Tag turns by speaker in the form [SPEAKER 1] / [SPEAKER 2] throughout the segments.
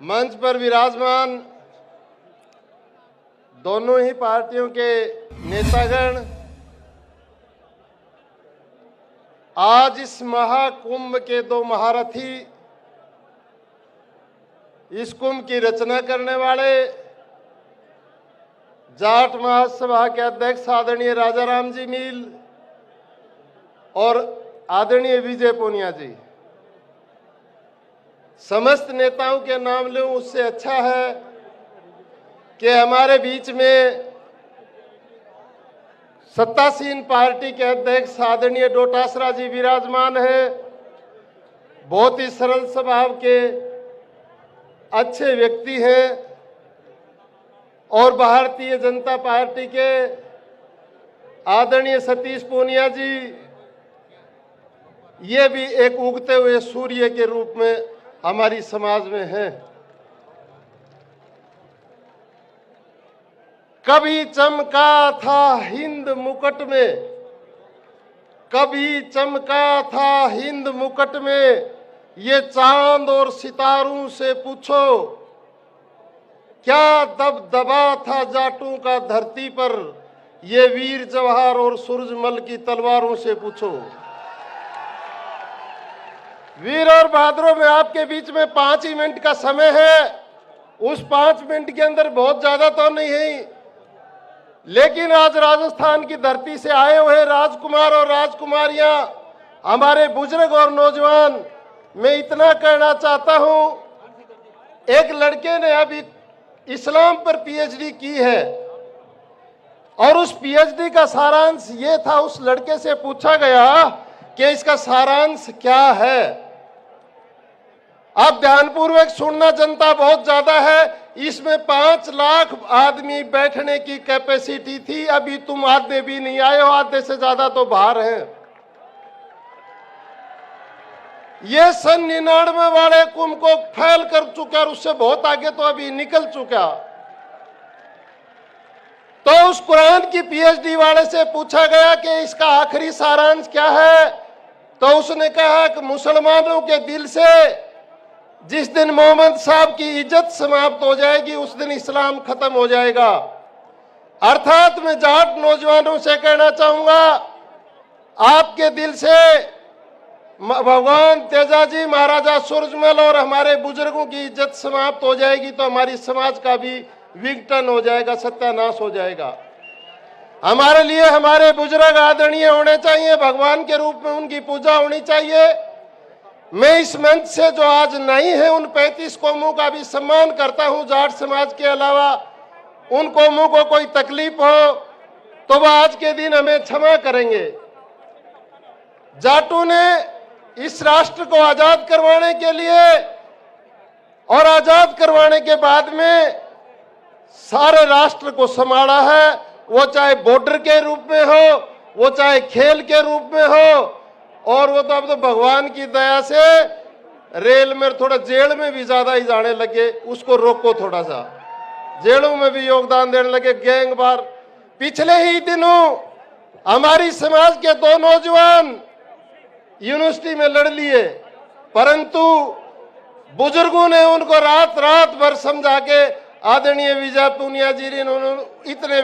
[SPEAKER 1] मंच पर विराजमान दोनों ही पार्टियों के नेतागण, आज इस महाकुंभ के दो महारथी, इस कुंभ की रचना करने वाले जाट महासभा के अध्यक्ष आदरणीय राजाराम जी मील और आदरणीय विजय पूनिया जी, समस्त नेताओं के नाम लूं उससे अच्छा है कि हमारे बीच में सत्तासीन पार्टी के अध्यक्ष आदरणीय डोटासरा जी विराजमान है। बहुत ही सरल स्वभाव के अच्छे व्यक्ति हैं और भारतीय जनता पार्टी के आदरणीय सतीश पूनिया जी, ये भी एक उगते हुए सूर्य के रूप में हमारी समाज में हैं। कभी चमका था हिंद मुकुट में, कभी चमका था हिंद मुकुट में, ये चांद और सितारों से पूछो, क्या दबदबा था जाटों का धरती पर, ये वीर जवाहर और सूरजमल की तलवारों से पूछो। वीर और बहादुरों में आपके बीच में 5 ही मिनट का समय है। उस 5 मिनट के अंदर बहुत ज्यादा तो नहीं है, लेकिन आज राजस्थान की धरती से आए हुए राजकुमार और राजकुमारियां, हमारे बुजुर्ग और नौजवान, मैं इतना कहना चाहता हूं, एक लड़के ने अभी इस्लाम पर पीएचडी की है और उस पीएचडी का सारांश ये था, उस लड़के से पूछा गया कि इसका सारांश क्या है। आप ध्यानपूर्वक सुनना, जनता बहुत ज्यादा है, इसमें 5 लाख आदमी बैठने की कैपेसिटी थी, अभी तुम आधे भी नहीं आए हो, आधे से ज्यादा तो बाहर हैं। ये सन 99 वाले कुंभ को फैल कर चुका और उससे बहुत आगे तो अभी निकल चुका। तो उस कुरान की पीएचडी वाले से पूछा गया कि इसका आखिरी सारांश क्या है, तो उसने कहा कि मुसलमानों के दिल से जिस दिन मोहम्मद साहब की इज्जत समाप्त हो जाएगी उस दिन इस्लाम खत्म हो जाएगा। अर्थात मैं जाट नौजवानों से कहना चाहूंगा, आपके दिल से भगवान तेजाजी, महाराजा सूरजमल और हमारे बुजुर्गों की इज्जत समाप्त हो जाएगी तो हमारी समाज का भी विघटन हो जाएगा, सत्यानाश हो जाएगा। हमारे लिए हमारे बुजुर्ग आदरणीय होने चाहिए, भगवान के रूप में उनकी पूजा होनी चाहिए। मैं इस मंच से जो आज नहीं है उन 35 कौमों का भी सम्मान करता हूं। जाट समाज के अलावा उन कौमों को कोई तकलीफ हो तो वह आज के दिन हमें क्षमा करेंगे। जाटों ने इस राष्ट्र को आजाद करवाने के लिए और आजाद करवाने के बाद में सारे राष्ट्र को संभाला है, वो चाहे बॉर्डर के रूप में हो, वो चाहे खेल के रूप में हो, और वो तो अब तो भगवान की दया से रेल में थोड़ा जेल में भी ज्यादा ही जाने लगे, उसको रोको, थोड़ा सा जेलों में भी योगदान देने लगे, गैंगवार। पिछले ही दिनों हमारी समाज के 2 नौजवान यूनिवर्सिटी में लड़ लिए, परंतु बुजुर्गों ने उनको रात रात भर समझा के आदरणीय विजय पूनिया जी ने उन्होंने इतने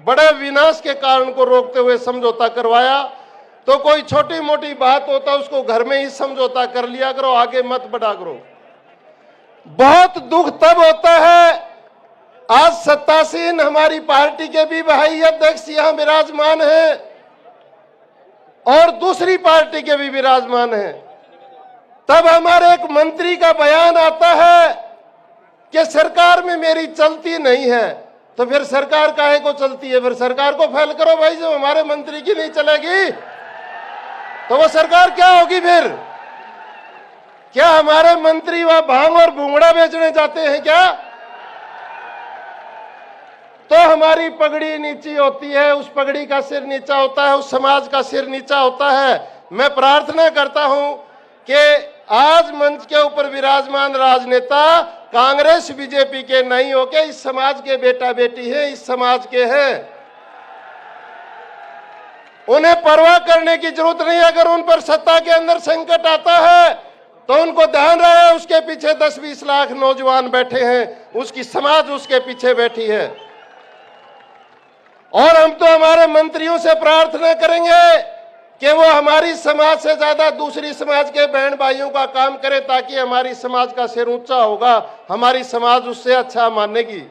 [SPEAKER 1] बड़े विनाश के कारण को रोकते हुए समझौता करवाया। तो कोई छोटी मोटी बात होता उसको घर में ही समझौता कर लिया करो, आगे मत बढ़ा करो। बहुत दुख तब होता है, आज सत्तासीन हमारी पार्टी के भी भाई अध्यक्ष यहां विराजमान हैं और दूसरी पार्टी के भी विराजमान हैं, तब हमारे एक मंत्री का बयान आता है कि सरकार में मेरी चलती नहीं है। तो फिर सरकार काहे को चलती है? फिर सरकार को फेल करो भाई, जब हमारे मंत्री की नहीं चलेगी तो वो सरकार क्या होगी? फिर क्या हमारे मंत्री वहां भांग और भूंगड़ा बेचने जाते हैं क्या? तो हमारी पगड़ी नीची होती है, उस पगड़ी का सिर नीचा होता है, उस समाज का सिर नीचा होता है। मैं प्रार्थना करता हूं कि आज मंच के ऊपर विराजमान राजनेता कांग्रेस बीजेपी के नहीं होके इस समाज के बेटा बेटी हैं, इस समाज के हैं। उन्हें परवाह करने की जरूरत नहीं। अगर उन पर सत्ता के अंदर संकट आता है तो उनको ध्यान रहे उसके पीछे 10-20 लाख नौजवान बैठे हैं, उसकी समाज उसके पीछे बैठी है। और हम तो हमारे मंत्रियों से प्रार्थना करेंगे कि वो हमारी समाज से ज्यादा दूसरी समाज के बहन भाइयों का काम करे, ताकि हमारी समाज का सिर ऊंचा होगा, हमारी समाज उससे अच्छा मानेगी।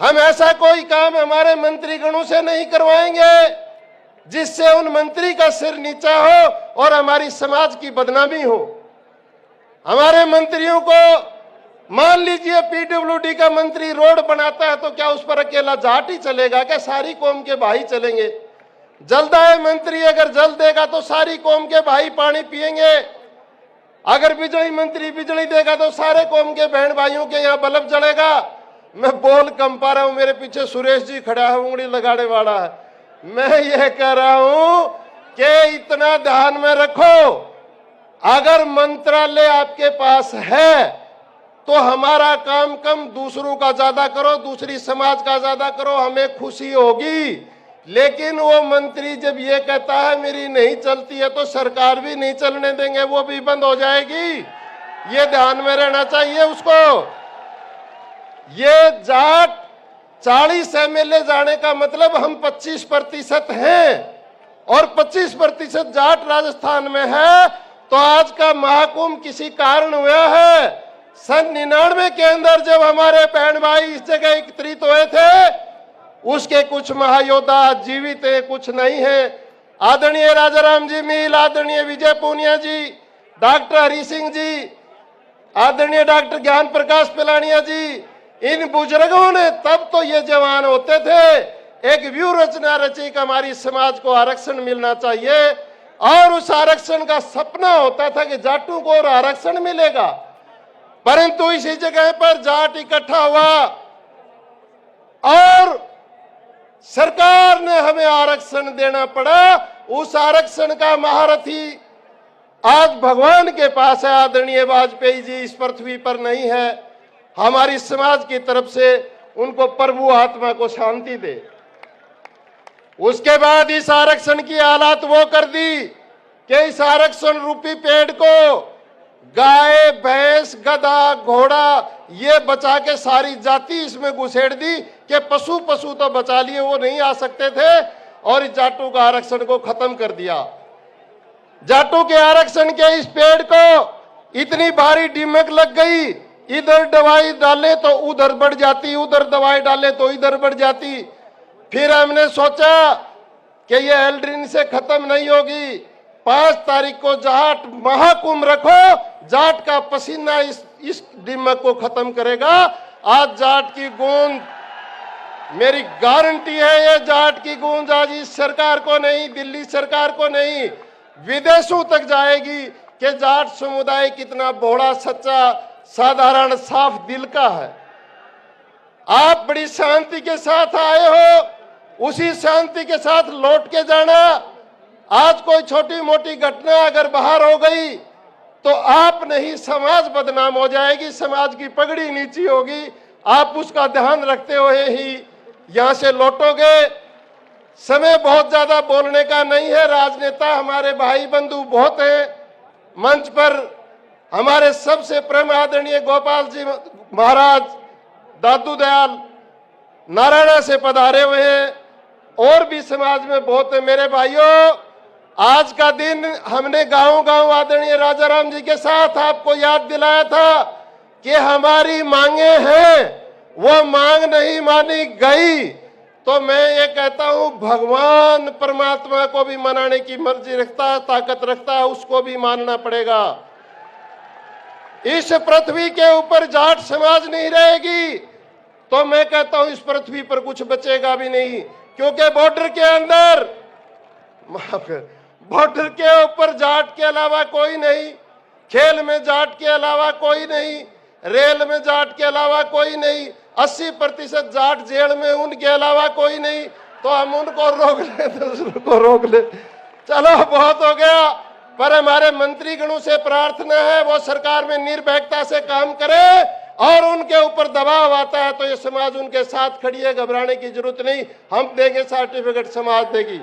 [SPEAKER 1] हम ऐसा कोई काम हमारे मंत्रीगणों से नहीं करवाएंगे जिससे उन मंत्री का सिर नीचा हो और हमारी समाज की बदनामी हो। हमारे मंत्रियों को, मान लीजिए पीडब्ल्यूडी का मंत्री रोड बनाता है तो क्या उस पर अकेला जाट ही चलेगा? क्या सारी कौम के भाई चलेंगे? जलदाय मंत्री अगर जल देगा तो सारी कौम के भाई पानी पिएंगे। अगर बिजली मंत्री बिजली देगा तो सारे कौम के बहन भाइयों के यहाँ बल्ब जलेगा। मैं बोल कम पा रहा हूं, मेरे पीछे सुरेश जी खड़ा है, उंगली लगाने वाला है। मैं ये कह रहा हूं कि इतना ध्यान में रखो, अगर मंत्रालय आपके पास है तो हमारा काम कम, दूसरों का ज्यादा करो, दूसरी समाज का ज्यादा करो, हमें खुशी होगी। लेकिन वो मंत्री जब ये कहता है मेरी नहीं चलती है तो सरकार भी नहीं चलने देंगे, वो भी बंद हो जाएगी। ये ध्यान में रहना चाहिए उसको। ये जाट 40 एमएलए जाने का मतलब हम 25% हैं और 25% जाट राजस्थान में है। तो आज का महाकुंभ किसी कारण हुआ है। सन 99 के अंदर जब हमारे बहन भाई इस जगह एकत्रित हुए थे, उसके कुछ महायोद्धा जीवित है, कुछ नहीं है। आदरणीय राजाराम जी मील, आदरणीय विजय पूनिया जी, डॉक्टर हरि सिंह जी, आदरणीय डॉक्टर ज्ञान प्रकाश पिलानिया जी, इन बुजुर्गों ने तब तो ये जवान होते थे, एक व्यूह रचना रची कि हमारी समाज को आरक्षण मिलना चाहिए। और उस आरक्षण का सपना होता था कि जाटों को और आरक्षण मिलेगा। परंतु इसी जगह पर जाट इकट्ठा हुआ और सरकार ने हमें आरक्षण देना पड़ा। उस आरक्षण का महारथी आज भगवान के पास है। आदरणीय वाजपेयी जी इस पृथ्वी पर नहीं है। हमारी समाज की तरफ से उनको प्रभु आत्मा को शांति दे। उसके बाद इस आरक्षण की हालत वो कर दी कि इस आरक्षण रूपी पेड़ को गाय, भैंस, गधा, घोड़ा ये बचा के सारी जाति इसमें घुसेड़ दी कि पशु तो बचा लिए, वो नहीं आ सकते थे। और इस जाटों का आरक्षण को खत्म कर दिया। जाटों के आरक्षण के इस पेड़ को इतनी भारी दीमक लग गई, इधर दवाई डाले तो उधर बढ़ जाती, उधर दवाई डाले तो इधर बढ़ जाती। फिर हमने सोचा कि ये एल्ड्रिन से खत्म नहीं होगी। 5 तारीख को जाट महाकुंभ रखो, जाट का पसीना इस दीमक को खत्म करेगा। आज जाट की गूंज, मेरी गारंटी है, ये जाट की गूंज आज इस सरकार को नहीं, दिल्ली सरकार को नहीं, विदेशों तक जाएगी कि जाट समुदाय कितना भोला, सच्चा, साधारण, साफ दिल का है। आप बड़ी शांति के साथ आए हो, उसी शांति के साथ लौट के जाना। आज कोई छोटी मोटी घटना अगर बाहर हो गई तो आप नहीं, समाज बदनाम हो जाएगी, समाज की पगड़ी नीची होगी। आप उसका ध्यान रखते हुए ही यहां से लौटोगे। समय बहुत ज्यादा बोलने का नहीं है। राजनेता हमारे भाई बंधु बहुत हैं मंच पर। हमारे सबसे प्रेम आदरणीय गोपाल जी महाराज, दादू दयाल नारायणा से पधारे हुए हैं, और भी समाज में बहुत है। मेरे भाइयों, आज का दिन हमने गांव-गांव आदरणीय राजाराम जी के साथ आपको याद दिलाया था कि हमारी मांगे हैं, वो मांग नहीं मानी गई तो मैं ये कहता हूं भगवान परमात्मा को भी मनाने की मर्जी रखता है, ताकत रखता है, उसको भी मानना पड़ेगा। इस पृथ्वी के ऊपर जाट समाज नहीं रहेगी तो मैं कहता हूं इस पृथ्वी पर कुछ बचेगा भी नहीं। क्योंकि बॉर्डर के अंदर, बॉर्डर के ऊपर जाट के अलावा कोई नहीं, खेल में जाट के अलावा कोई नहीं, रेल में जाट के अलावा कोई नहीं, 80% जाट जेल में, उनके अलावा कोई नहीं। तो हम उनको रोक ले, दूसरों को रोक ले। चलो बहुत हो गया। पर हमारे मंत्रीगणों से प्रार्थना है वो सरकार में निर्भीकता से काम करे, और उनके ऊपर दबाव आता है तो ये समाज उनके साथ खड़ी है, घबराने की जरूरत नहीं। हम देंगे सर्टिफिकेट, समाज देगी।